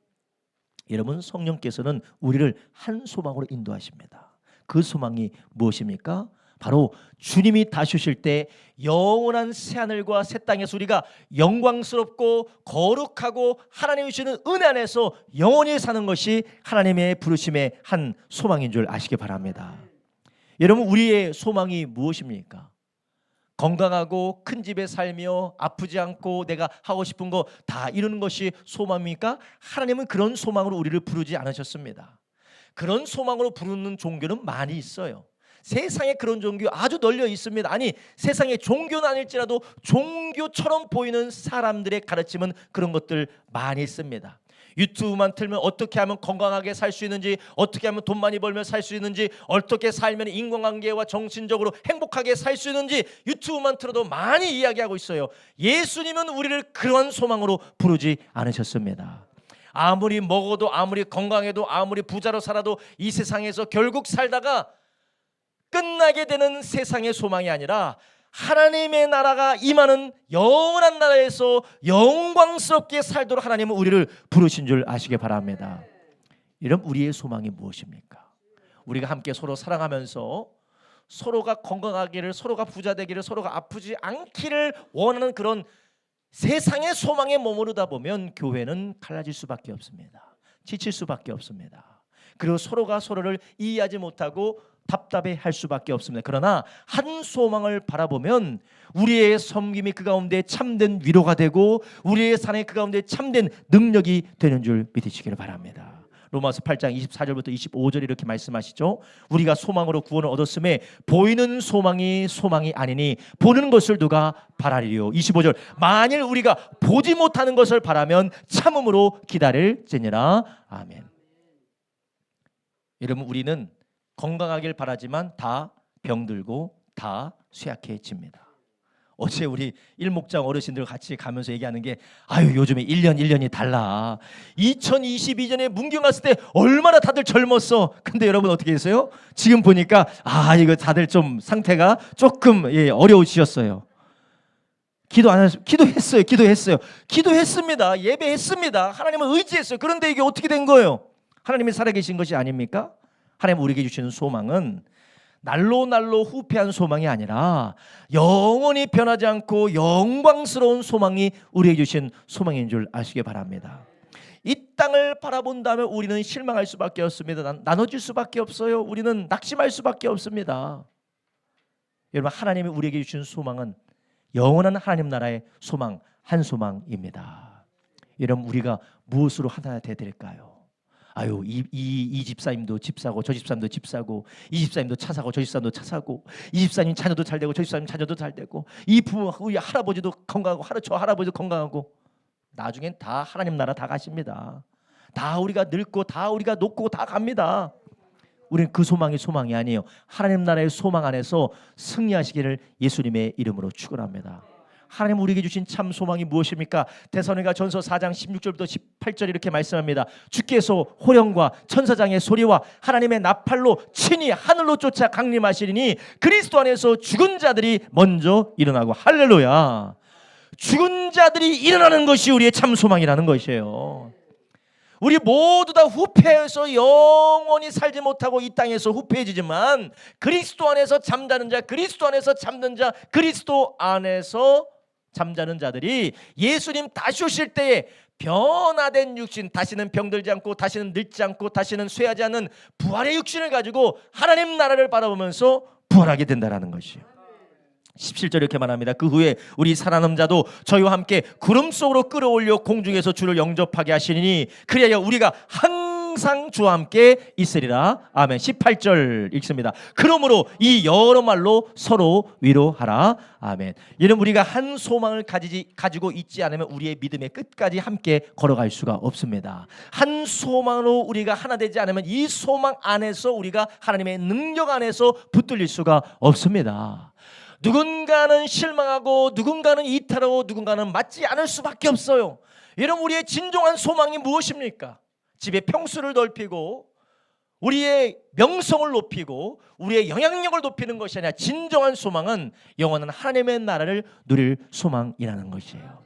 Speaker 1: 여러분 성령께서는 우리를 한 소망으로 인도하십니다. 그 소망이 무엇입니까? 바로 주님이 다시 오실 때 영원한 새하늘과 새 땅에서 우리가 영광스럽고 거룩하고 하나님이 주시는 은혜 안에서 영원히 사는 것이 하나님의 부르심의 한 소망인 줄 아시기 바랍니다. 여러분 우리의 소망이 무엇입니까? 건강하고 큰 집에 살며 아프지 않고 내가 하고 싶은 거 다 이루는 것이 소망입니까? 하나님은 그런 소망으로 우리를 부르지 않으셨습니다. 그런 소망으로 부르는 종교는 많이 있어요. 세상에 그런 종교 아주 널려 있습니다. 아니, 세상에 종교는 아닐지라도 종교처럼 보이는 사람들의 가르침은 그런 것들 많이 있습니다. 유튜브만 틀면 어떻게 하면 건강하게 살 수 있는지, 어떻게 하면 돈 많이 벌면 살 수 있는지, 어떻게 살면 인간관계와 정신적으로 행복하게 살 수 있는지 유튜브만 틀어도 많이 이야기하고 있어요. 예수님은 우리를 그런 소망으로 부르지 않으셨습니다. 아무리 먹어도, 아무리 건강해도, 아무리 부자로 살아도 이 세상에서 결국 살다가 끝나게 되는 세상의 소망이 아니라 하나님의 나라가 임하는 영원한 나라에서 영광스럽게 살도록 하나님은 우리를 부르신 줄 아시기 바랍니다. 이런 우리의 소망이 무엇입니까? 우리가 함께 서로 사랑하면서 서로가 건강하기를, 서로가 부자 되기를, 서로가 아프지 않기를 원하는 그런 세상의 소망에 머무르다 보면 교회는 갈라질 수밖에 없습니다. 지칠 수밖에 없습니다. 그리고 서로가 서로를 이해하지 못하고 답답해할 수밖에 없습니다. 그러나 한 소망을 바라보면 우리의 섬김이 그 가운데 참된 위로가 되고 우리의 산에 그 가운데 참된 능력이 되는 줄 믿으시기를 바랍니다. 로마서 8장 24절부터 25절 이렇게 말씀하시죠. 우리가 소망으로 구원을 얻었음에 보이는 소망이 아니니 보는 것을 누가 바라리요. 25절 만일 우리가 보지 못하는 것을 바라면 참음으로 기다릴지니라. 아멘. 여러분, 우리는 건강하길 바라지만 다 병들고 다 쇠약해집니다. 어제 우리 일목장 어르신들 같이 가면서 얘기하는 게 아유 요즘에 1년이 달라. 2022년에 문경 갔을 때 얼마나 다들 젊었어. 근데 여러분 어떻게 했어요? 지금 보니까 이거 다들 좀 상태가 조금 어려우시셨어요. 기도했습니다. 예배했습니다. 하나님을 의지했어요. 그런데 이게 어떻게 된 거예요? 하나님이 살아계신 것이 아닙니까? 하나님 우리에게 주시는 소망은 날로 후패한 소망이 아니라 영원히 변하지 않고 영광스러운 소망이 우리에게 주신 소망인 줄 아시기 바랍니다. 이 땅을 바라본다면 우리는 실망할 수밖에 없습니다. 나눠질 수밖에 없어요. 우리는 낙심할 수밖에 없습니다. 여러분, 하나님이 우리에게 주신 소망은 영원한 하나님 나라의 소망, 한 소망입니다. 여러분, 우리가 무엇으로 하나 되될까요? 이 집사님도 집 사고 저 집사님도 집 사고 이 집사님도 차 사고 저 집사님도 차 사고 이 집사님 자녀도 잘 되고 저 집사님 자녀도 잘 되고 이 부모 우리 할아버지도 건강하고 저 할아버지도 건강하고 나중엔 다 하나님 나라 다 가십니다. 다 우리가 늙고 다 우리가 녹고 다 갑니다. 우리는 그 소망이 아니에요. 하나님 나라의 소망 안에서 승리하시기를 예수님의 이름으로 축원합니다. 하나님 우리에게 주신 참 소망이 무엇입니까? 데살로니가 전서 4장 16절부터 18절 이렇게 말씀합니다. 주께서 호령과 천사장의 소리와 하나님의 나팔로 친히 하늘로 쫓아 강림하시리니 그리스도 안에서 죽은 자들이 먼저 일어나고. 할렐루야. 죽은 자들이 일어나는 것이 우리의 참 소망이라는 것이에요. 우리 모두 다 후패해서 영원히 살지 못하고 이 땅에서 후패해지지만 그리스도 안에서 잠자는 자, 그리스도 안에서 잠든 자, 그리스도 안에서 잠자는 자들이 예수님 다시 오실 때에 변화된 육신, 다시는 병들지 않고 다시는 늙지 않고 다시는 쇠하지 않는 부활의 육신을 가지고 하나님 나라를 바라보면서 부활하게 된다는 것이에요. 17절 이렇게 말합니다. 그 후에 우리 살아남은 자도 저희와 함께 구름 속으로 끌어올려 공중에서 주를 영접하게 하시니 그리하여 우리가 항상 주와 함께 있으리라. 아멘. 18절 읽습니다. 그러므로 이 여러 말로 서로 위로하라. 아멘. 이는 우리가 한 소망을 가지고 있지 않으면 우리의 믿음의 끝까지 함께 걸어갈 수가 없습니다. 한 소망으로 우리가 하나 되지 않으면 이 소망 안에서 우리가 하나님의 능력 안에서 붙들릴 수가 없습니다. 누군가는 실망하고 누군가는 이탈하고 누군가는 맞지 않을 수밖에 없어요. 이런 우리의 진정한 소망이 무엇입니까? 집의 평수를 넓히고 우리의 명성을 높이고 우리의 영향력을 높이는 것이 아니라 진정한 소망은 영원한 하나님의 나라를 누릴 소망이라는 것이에요.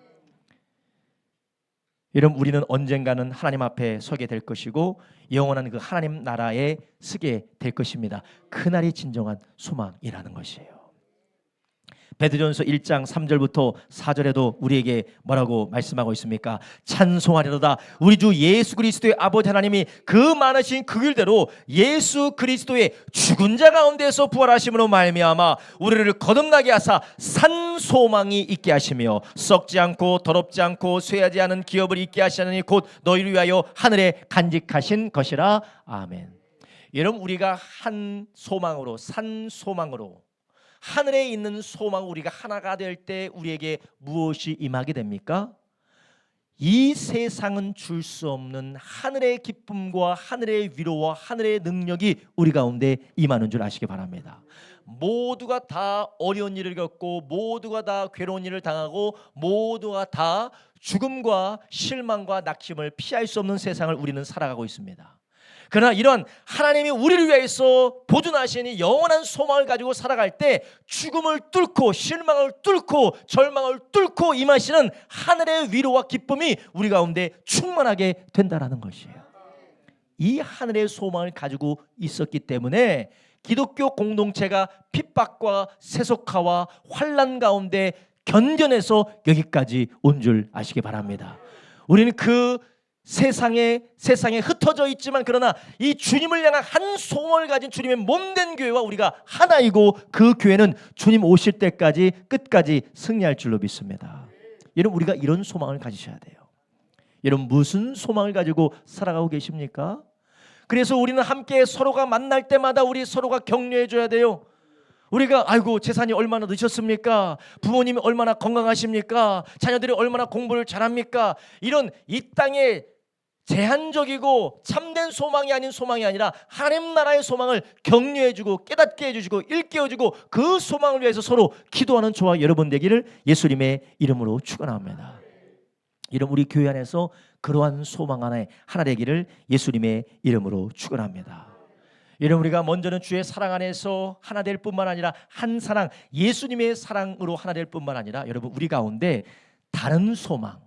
Speaker 1: 여러분, 우리는 언젠가는 하나님 앞에 서게 될 것이고 영원한 그 하나님 나라에 서게 될 것입니다. 그날이 진정한 소망이라는 것이에요. 베드로전서 1장 3절부터 4절에도 우리에게 뭐라고 말씀하고 있습니까? 찬송하리로다. 우리 주 예수 그리스도의 아버지 하나님이 그 많으신 그 길대로 예수 그리스도의 죽은 자 가운데서 부활하심으로 말미암아 우리를 거듭나게 하사 산 소망이 있게 하시며 썩지 않고 더럽지 않고 쇠하지 않은 기업을 있게 하시느니 곧 너희를 위하여 하늘에 간직하신 것이라. 아멘. 여러분, 우리가 한 소망으로, 산 소망으로, 하늘에 있는 소망, 우리가 하나가 될 때 우리에게 무엇이 임하게 됩니까? 이 세상은 줄 수 없는 하늘의 기쁨과 하늘의 위로와 하늘의 능력이 우리 가운데 임하는 줄 아시기 바랍니다. 모두가 다 어려운 일을 겪고 모두가 다 괴로운 일을 당하고 모두가 다 죽음과 실망과 낙심을 피할 수 없는 세상을 우리는 살아가고 있습니다. 그러나 이런 하나님이 우리를 위해서 보존하시니 영원한 소망을 가지고 살아갈 때 죽음을 뚫고 실망을 뚫고 절망을 뚫고 임하시는 하늘의 위로와 기쁨이 우리 가운데 충만하게 된다는 것이에요. 이 하늘의 소망을 가지고 있었기 때문에 기독교 공동체가 핍박과 세속화와 환난 가운데 견뎌내서 여기까지 온 줄 아시기 바랍니다. 우리는 그 세상에 흩어져 있지만 그러나 이 주님을 향한 한 소원을 가진 주님의 몸된 교회와 우리가 하나이고 그 교회는 주님 오실 때까지 끝까지 승리할 줄로 믿습니다. 여러분, 우리가 이런 소망을 가지셔야 돼요. 여러분, 무슨 소망을 가지고 살아가고 계십니까? 그래서 우리는 함께 서로가 만날 때마다 우리 서로가 격려해 줘야 돼요. 우리가 아이고 재산이 얼마나 늦었습니까? 부모님이 얼마나 건강하십니까? 자녀들이 얼마나 공부를 잘합니까? 이런 이 땅에 제한적이고 참된 소망이 아닌 소망이 아니라 하나님 나라의 소망을 격려해주고 깨닫게 해주시고 일깨워주고 그 소망을 위해서 서로 기도하는 저와 여러분 되기를 예수님의 이름으로 축원합니다. 이런 우리 교회 안에서 그러한 소망 안에 하나 되기를 예수님의 이름으로 축원합니다. 여러분, 우리가 먼저는 주의 사랑 안에서 하나 될 뿐만 아니라 한 사랑, 예수님의 사랑으로 하나 될 뿐만 아니라 여러분, 우리 가운데 다른 소망,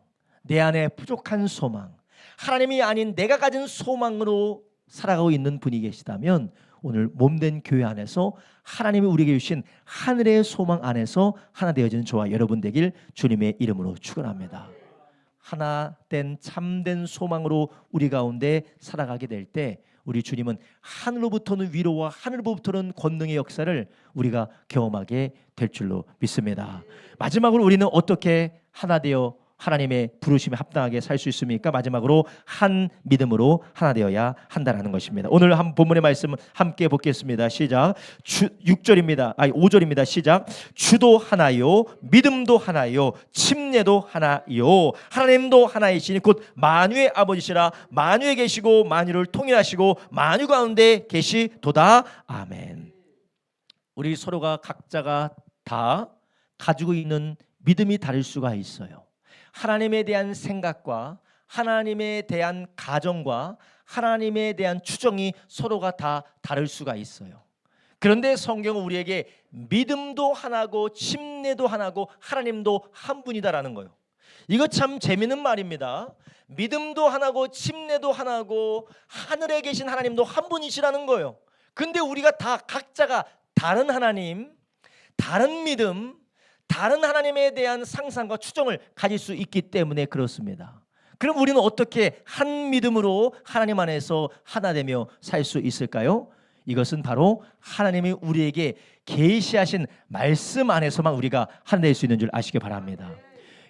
Speaker 1: 내 안에 부족한 소망, 하나님이 아닌 내가 가진 소망으로 살아가고 있는 분이 계시다면 오늘 몸된 교회 안에서 하나님이 우리에게 주신 하늘의 소망 안에서 하나 되어지는 저와 여러분 되길 주님의 이름으로 축원합니다. 하나 된 참된 소망으로 우리 가운데 살아가게 될 때 우리 주님은 하늘로부터는 위로와 하늘로부터는 권능의 역사를 우리가 경험하게 될 줄로 믿습니다. 마지막으로 우리는 어떻게 하나 되어 하나님의 부르심에 합당하게 살 수 있습니까? 마지막으로 한 믿음으로 하나 되어야 한다는 것입니다. 오늘 한 본문의 말씀 함께 보겠습니다. 시작. 5절입니다. 시작. 주도 하나요, 믿음도 하나요, 침례도 하나요, 하나님도 하나이시니 곧 만유의 아버지시라. 만유에 계시고 만유를 통일하시고 만유 가운데 계시도다. 아멘. 우리 서로가 각자가 다 가지고 있는 믿음이 다를 수가 있어요. 하나님에 대한 생각과 하나님에 대한 가정과 하나님에 대한 추정이 서로가 다 다를 수가 있어요. 그런데 성경은 우리에게 믿음도 하나고 침례도 하나고 하나님도 한 분이다라는 거예요. 이거 참 재미있는 말입니다. 믿음도 하나고 침례도 하나고 하늘에 계신 하나님도 한 분이시라는 거예요. 근데 우리가 다 각자가 다른 하나님, 다른 믿음, 다른 하나님에 대한 상상과 추정을 가질 수 있기 때문에 그렇습니다. 그럼 우리는 어떻게 한 믿음으로 하나님 안에서 하나 되며 살 수 있을까요? 이것은 바로 하나님이 우리에게 계시하신 말씀 안에서만 우리가 하나 될 수 있는 줄 아시기 바랍니다.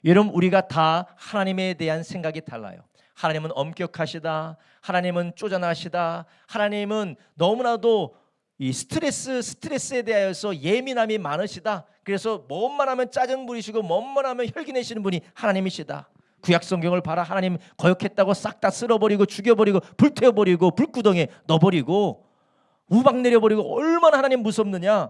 Speaker 1: 여러분, 우리가 다 하나님에 대한 생각이 달라요. 하나님은 엄격하시다, 하나님은 쪼잔하시다, 하나님은 너무나도 이 스트레스에 대하여서 예민함이 많으시다. 그래서 뭔만 하면 짜증 부리시고 뭔만 하면 혈기 내시는 분이 하나님이시다. 구약 성경을 봐라. 하나님 거역했다고 싹 다 쓸어버리고 죽여버리고 불태워버리고 불구덩이에 넣어버리고 우박 내려버리고 얼마나 하나님 무섭느냐.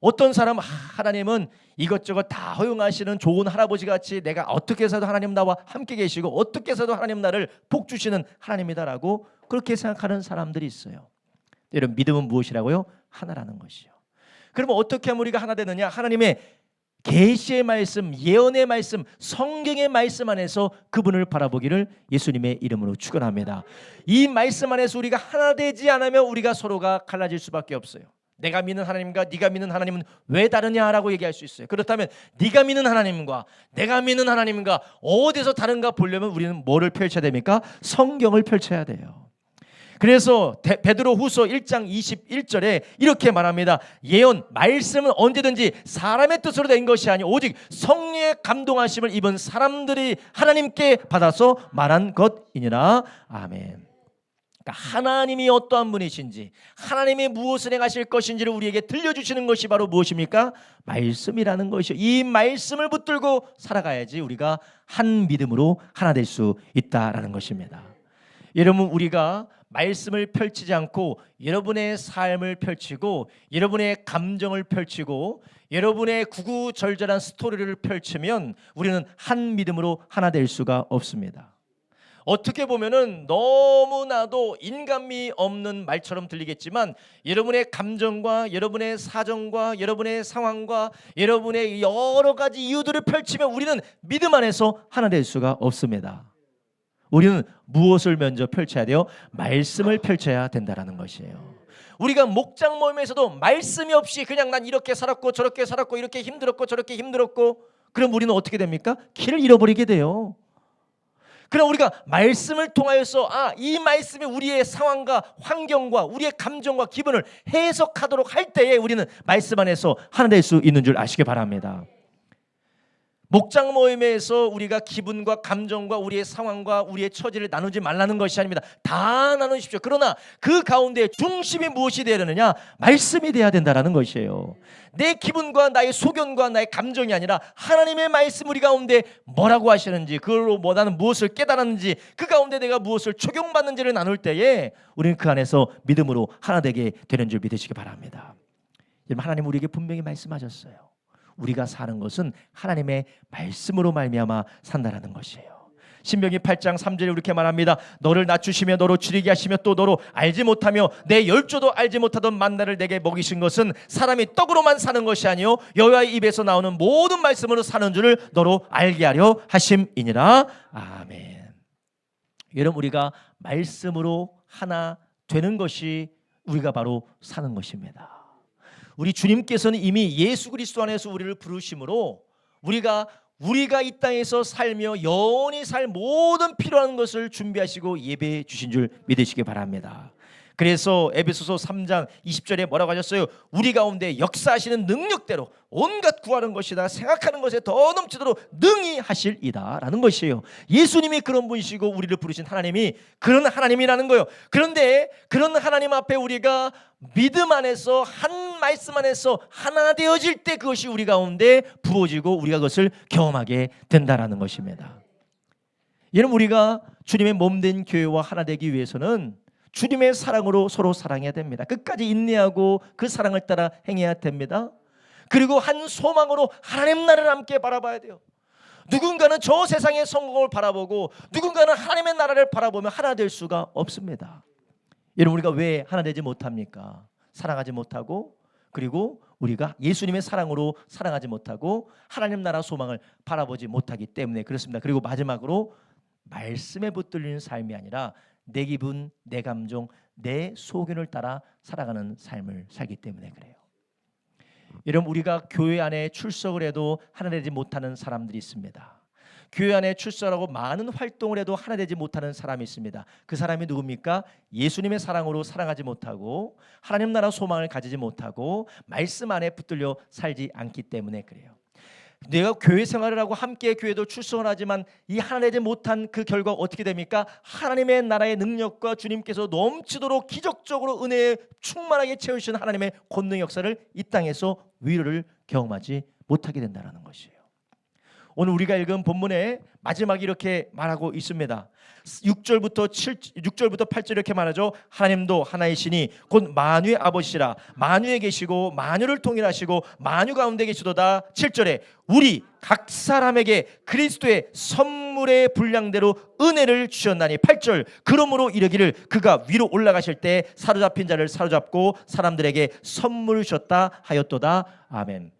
Speaker 1: 어떤 사람 하나님은 이것저것 다 허용하시는 좋은 할아버지 같이 내가 어떻게 해서도 하나님 나와 함께 계시고 어떻게 해서도 하나님 나를 복 주시는 하나님이다라고 그렇게 생각하는 사람들이 있어요. 여러분, 믿음은 무엇이라고요? 하나라는 것이요. 그러면 어떻게 하면 우리가 하나 되느냐? 하나님의 계시의 말씀, 예언의 말씀, 성경의 말씀 안에서 그분을 바라보기를 예수님의 이름으로 축원합니다. 이 말씀 안에서 우리가 하나 되지 않으면 우리가 서로가 갈라질 수밖에 없어요. 내가 믿는 하나님과 네가 믿는 하나님은 왜 다르냐라고 얘기할 수 있어요. 그렇다면 네가 믿는 하나님과 내가 믿는 하나님과 어디서 다른가 보려면 우리는 뭐를 펼쳐야 됩니까? 성경을 펼쳐야 돼요. 그래서 베드로 후서 1장 21절에 이렇게 말합니다. 예언, 말씀은 언제든지 사람의 뜻으로 된 것이 아니 오직 성령의 감동하심을 입은 사람들이 하나님께 받아서 말한 것이니라. 아멘. 그러니까 하나님이 어떠한 분이신지, 하나님이 무엇을 행하실 것인지를 우리에게 들려주시는 것이 바로 무엇입니까? 말씀이라는 것이요. 이 말씀을 붙들고 살아가야지 우리가 한 믿음으로 하나 될 수 있다라는 것입니다. 여러분, 우리가 말씀을 펼치지 않고 여러분의 삶을 펼치고 여러분의 감정을 펼치고 여러분의 구구절절한 스토리를 펼치면 우리는 한 믿음으로 하나 될 수가 없습니다. 어떻게 보면은 너무나도 인간미 없는 말처럼 들리겠지만 여러분의 감정과 여러분의 사정과 여러분의 상황과 여러분의 여러 가지 이유들을 펼치면 우리는 믿음 안에서 하나 될 수가 없습니다. 우리는 무엇을 먼저 펼쳐야 돼요? 말씀을 펼쳐야 된다는 것이에요. 우리가 목장 모임에서도 말씀이 없이 그냥 난 이렇게 살았고 저렇게 살았고 이렇게 힘들었고 저렇게 힘들었고 그럼 우리는 어떻게 됩니까? 길을 잃어버리게 돼요. 그럼 우리가 말씀을 통하여서 이 말씀이 우리의 상황과 환경과 우리의 감정과 기분을 해석하도록 할 때에 우리는 말씀 안에서 하나 될 수 있는 줄 아시기 바랍니다. 목장 모임에서 우리가 기분과 감정과 우리의 상황과 우리의 처지를 나누지 말라는 것이 아닙니다. 다 나누십시오. 그러나 그 가운데 중심이 무엇이 되어야 되느냐? 말씀이 되어야 된다는 것이에요. 내 기분과 나의 소견과 나의 감정이 아니라 하나님의 말씀 우리 가운데 뭐라고 하시는지, 그걸로 나는 무엇을 깨달았는지, 그 가운데 내가 무엇을 적용받는지를 나눌 때에 우리는 그 안에서 믿음으로 하나 되게 되는 줄 믿으시기 바랍니다. 여러분, 하나님 우리에게 분명히 말씀하셨어요. 우리가 사는 것은 하나님의 말씀으로 말미암아 산다라는 것이에요. 신명기 8장 3절에 이렇게 말합니다. 너를 낮추시며 너로 줄이게 하시며 또 너로 알지 못하며 내 열조도 알지 못하던 만나를 내게 먹이신 것은 사람이 떡으로만 사는 것이 아니요 여호와의 입에서 나오는 모든 말씀으로 사는 줄을 너로 알게 하려 하심이니라. 아멘. 여러분, 우리가 말씀으로 하나 되는 것이 우리가 바로 사는 것입니다. 우리 주님께서는 이미 예수 그리스도 안에서 우리를 부르심으로 우리가 이 땅에서 살며 영원히 살 모든 필요한 것을 준비하시고 예배해 주신 줄 믿으시기 바랍니다. 그래서 에베소서 3장 20절에 뭐라고 하셨어요? 우리 가운데 역사하시는 능력대로 온갖 구하는 것이다 생각하는 것에 더 넘치도록 능히 하실이다 라는 것이에요. 예수님이 그런 분이시고 우리를 부르신 하나님이 그런 하나님이라는 거예요. 그런데 그런 하나님 앞에 우리가 믿음 안에서 한 말씀 안에서 하나 되어질 때 그것이 우리 가운데 부어지고 우리가 그것을 경험하게 된다라는 것입니다. 여러분, 우리가 주님의 몸된 교회와 하나 되기 위해서는 주님의 사랑으로 서로 사랑해야 됩니다. 끝까지 인내하고 그 사랑을 따라 행해야 됩니다. 그리고 한 소망으로 하나님 나라를 함께 바라봐야 돼요. 누군가는 저 세상의 성공을 바라보고 누군가는 하나님의 나라를 바라보며 하나 될 수가 없습니다. 여러분, 우리가 왜 하나 되지 못합니까? 사랑하지 못하고, 그리고 우리가 예수님의 사랑으로 사랑하지 못하고 하나님 나라 소망을 바라보지 못하기 때문에 그렇습니다. 그리고 마지막으로 말씀에 붙들리는 삶이 아니라 내 기분, 내 감정, 내 소견을 따라 살아가는 삶을 살기 때문에 그래요. 여러분, 우리가 교회 안에 출석을 해도 하나 되지 못하는 사람들이 있습니다. 교회 안에 출석하고 많은 활동을 해도 하나 되지 못하는 사람이 있습니다. 그 사람이 누굽니까? 예수님의 사랑으로 사랑하지 못하고 하나님 나라 소망을 가지지 못하고 말씀 안에 붙들려 살지 않기 때문에 그래요. 내가 교회 생활을 하고 함께 교회도 출석을 하지만 이 하나 되지 못한 그 결과가 어떻게 됩니까? 하나님의 나라의 능력과 주님께서 넘치도록 기적적으로 은혜에 충만하게 채우시는 하나님의 권능 역사를 이 땅에서 위로를 경험하지 못하게 된다는 것이에요. 오늘 우리가 읽은 본문의 마지막에 이렇게 말하고 있습니다. 6절부터 8절 이렇게 말하죠. 하나님도 하나이시니 곧 만유의 아버지시라. 만유에 계시고 만유를 통일하시고 만유 가운데 계시도다. 7절에 우리 각 사람에게 그리스도의 선물의 분량대로 은혜를 주셨나니. 8절 그러므로 이르기를 그가 위로 올라가실 때 사로잡힌 자를 사로잡고 사람들에게 선물을 주셨다 하였도다. 아멘.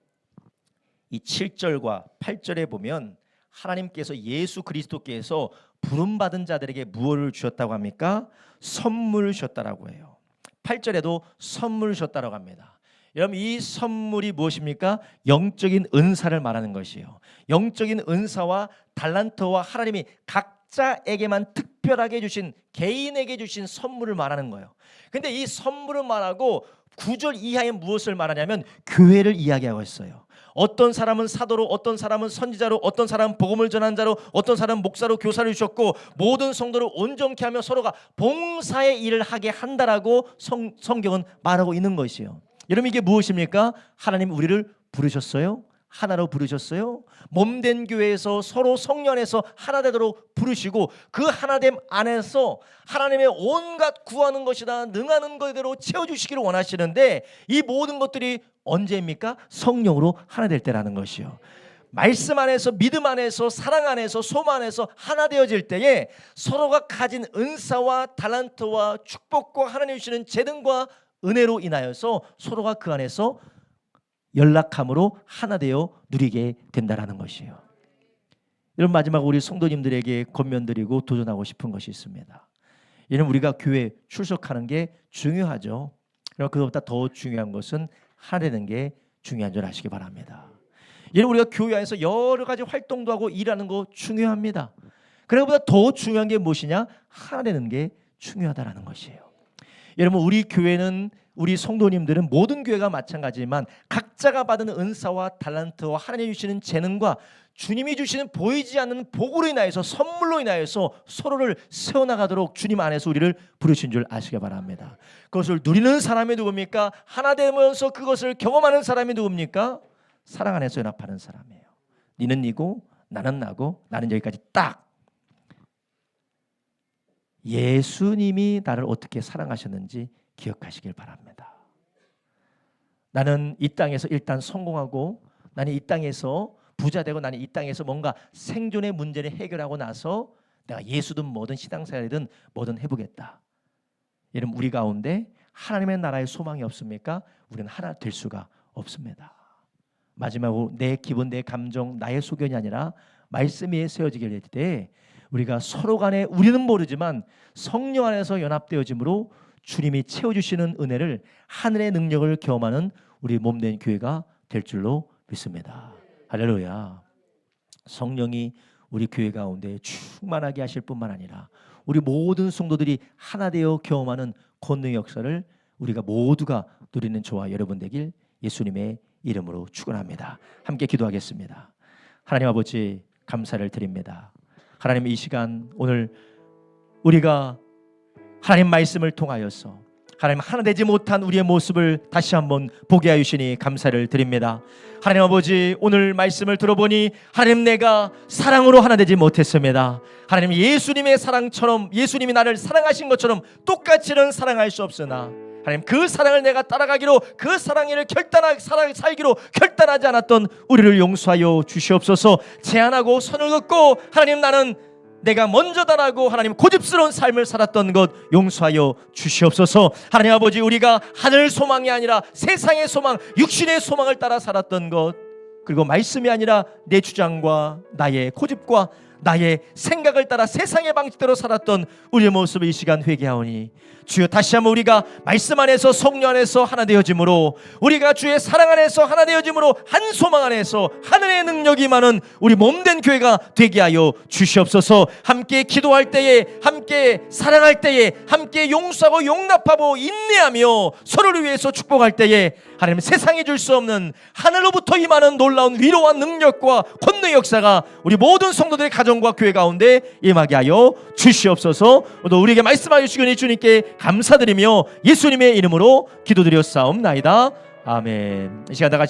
Speaker 1: 이 7절과 8절에 보면 하나님께서 예수 그리스도께서 부름받은 자들에게 무엇을 주셨다고 합니까? 선물을 주셨다라고 해요. 8절에도 선물을 주셨다라고 합니다. 여러분, 이 선물이 무엇입니까? 영적인 은사를 말하는 것이에요. 영적인 은사와 달란트와 하나님이 각자에게만 특별하게 주신, 개인에게 주신 선물을 말하는 거예요. 근데 이 선물을 말하고 9절 이하에 무엇을 말하냐면 교회를 이야기하고 있어요. 어떤 사람은 사도로, 어떤 사람은 선지자로, 어떤 사람은 복음을 전한 자로, 어떤 사람은 목사로 교사를 주셨고, 모든 성도를 온전케 하며 서로가 봉사의 일을 하게 한다라고 성경은 말하고 있는 것이에요. 여러분, 이게 무엇입니까? 하나님 우리를 부르셨어요. 하나로 부르셨어요. 몸된 교회에서 서로 성령 안에서 하나 되도록 부르시고, 그 하나됨 안에서 하나님의 온갖 구하는 것이다 능하는 것대로 채워주시기를 원하시는데, 이 모든 것들이 언제입니까? 성령으로 하나 될 때라는 것이요. 말씀 안에서, 믿음 안에서, 사랑 안에서, 소망 안에서 하나 되어질 때에 서로가 가진 은사와 달란트와 축복과 하나님 주시는 재능과 은혜로 인하여서 서로가 그 안에서 연락함으로 하나 되어 누리게 된다라는 것이에요. 여러분, 마지막 우리 성도님들에게 권면드리고 도전하고 싶은 것이 있습니다. 여러분, 우리가 교회 출석하는 게 중요하죠. 그럼 그것보다 더 중요한 것은 하나 되는 게 중요한 줄 아시기 바랍니다. 여러분, 우리가 교회 안에서 여러 가지 활동도 하고 일하는 거 중요합니다. 그러보다 더 중요한 게 무엇이냐? 하나 되는 게 중요하다라는 것이에요. 여러분, 우리 교회는, 우리 성도님들은 모든 교회가 마찬가지지만 각자가 받은 은사와 달란트와 하나님이 주시는 재능과 주님이 주시는 보이지 않는 복으로 인하여서, 선물로 인하여서 서로를 세워나가도록 주님 안에서 우리를 부르신 줄 아시기 바랍니다. 그것을 누리는 사람이 누굽니까? 하나 되면서 그것을 경험하는 사람이 누굽니까? 사랑 안에서 연합하는 사람이에요. 니는 니고 나는 나고, 나는 여기까지 딱. 예수님이 나를 어떻게 사랑하셨는지 기억하시길 바랍니다. 나는 이 땅에서 일단 성공하고, 나는 이 땅에서 부자 되고, 나는 이 땅에서 뭔가 생존의 문제를 해결하고 나서 내가 예수든 뭐든 신앙생활이든 뭐든 해보겠다. 여러분, 우리 가운데 하나님의 나라의 소망이 없습니까? 우리는 하나 될 수가 없습니다. 마지막으로 내 기분, 내 감정, 나의 소견이 아니라 말씀 위에 세워지게 될 때 우리가 서로 간에, 우리는 모르지만 성령 안에서 연합되어짐으로 주님이 채워주시는 은혜를, 하늘의 능력을 경험하는 우리 몸된 교회가 될 줄로 믿습니다. 할렐루야. 성령이 우리 교회 가운데 충만하게 하실 뿐만 아니라 우리 모든 성도들이 하나 되어 경험하는 권능의 역사를 우리가 모두가 누리는 저와 여러분 되길 예수님의 이름으로 축원합니다. 함께 기도하겠습니다. 하나님 아버지, 감사를 드립니다. 하나님, 이 시간 오늘 우리가 하나님 말씀을 통하여서 하나님 하나 되지 못한 우리의 모습을 다시 한번 보게 하시니 감사를 드립니다. 하나님 아버지, 오늘 말씀을 들어보니 하나님, 내가 사랑으로 하나 되지 못했습니다. 하나님, 예수님의 사랑처럼, 예수님이 나를 사랑하신 것처럼 똑같이는 사랑할 수 없으나 하나님, 그 사랑을 내가 따라가기로, 그 사랑을 살기로 결단하지 않았던 우리를 용서하여 주시옵소서. 제안하고 선을 긋고 하나님, 나는 내가 먼저다라고 하나님 고집스러운 삶을 살았던 것 용서하여 주시옵소서. 하나님 아버지, 우리가 하늘 소망이 아니라 세상의 소망, 육신의 소망을 따라 살았던 것, 그리고 말씀이 아니라 내 주장과 나의 고집과 나의 생각을 따라 세상의 방식대로 살았던 우리의 모습을 이 시간 회개하오니 주여, 다시 한번 우리가 말씀 안에서, 성령 안에서 하나 되어짐으로, 우리가 주의 사랑 안에서 하나 되어짐으로, 한 소망 안에서 하늘의 능력이 많은 우리 몸된 교회가 되게 하여 주시옵소서. 함께 기도할 때에, 함께 사랑할 때에, 함께 용서하고 용납하고 인내하며 서로를 위해서 축복할 때에 하나님, 세상이 줄 수 없는 하늘로부터 임하는 놀라운 위로와 능력과 권능의 역사가 우리 모든 성도들의 가정과 교회 가운데 임하게 하여 주시옵소서. 또 우리에게 말씀하여 주시니 주님께 감사드리며 예수님의 이름으로 기도드렸사옵나이다. 아멘. 이 시간 다 같이